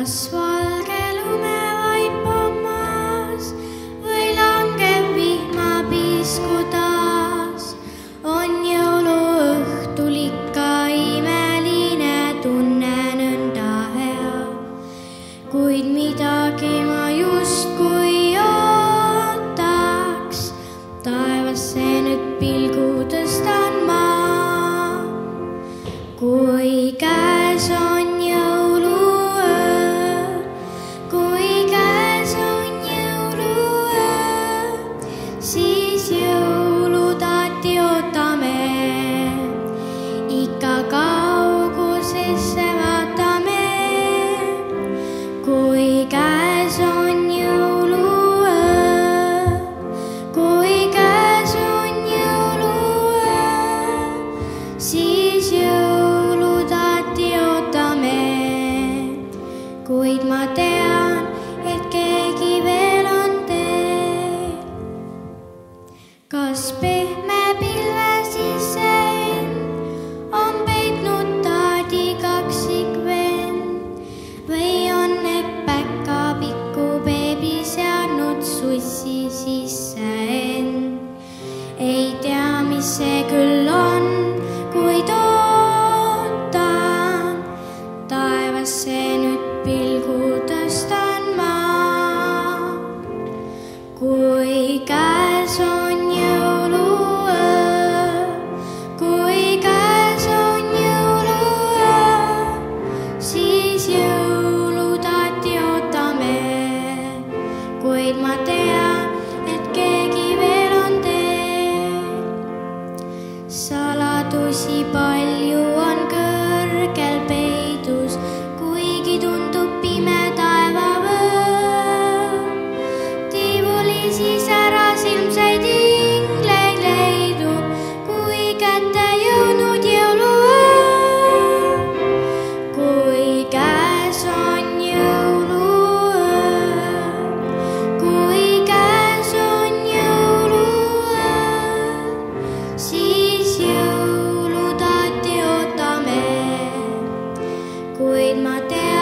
kas valge lumevaipamas või langeb vihmapisku taas, on jõuluõhtul ikka imeline tunne nõnda hea, kuid midagi ma justkui ootaks, taevasse nüüd pilgu tõstan ma, kui käes on jõuluöö, kui käes on jõuluöö, siis jõulutaati ootame, ikka kaugusesse vaatame, kui käes on jõuluöö, kui käes on jõuluöö, siis jõulutaati ootame, kuid ma tean, et keegi veel on teel. Kas pehme pilve sisse on peitnud taadi kaksikvend või on need päkapikku beebi seadnud sussi sisse end? Ei tea, mis see küll on, kuid ootan, taevasse nüüd pilgu tõstan ma, kui käes on jõuluöö, kui käes on jõuluöö, siis jõulutaati ootame, kuid ma tean, et keegi veel on teel. Saladusi palju on kõrgel peidus, kuigi tundub pime taevavöö. Tiivuli siis ära silmseid ingleid leidub, kui kätte jõudnud jõuluöö, kui käes on jõuluöö, kui käes on jõuluöö, siis jõulutaati ootame, kuid ma tean,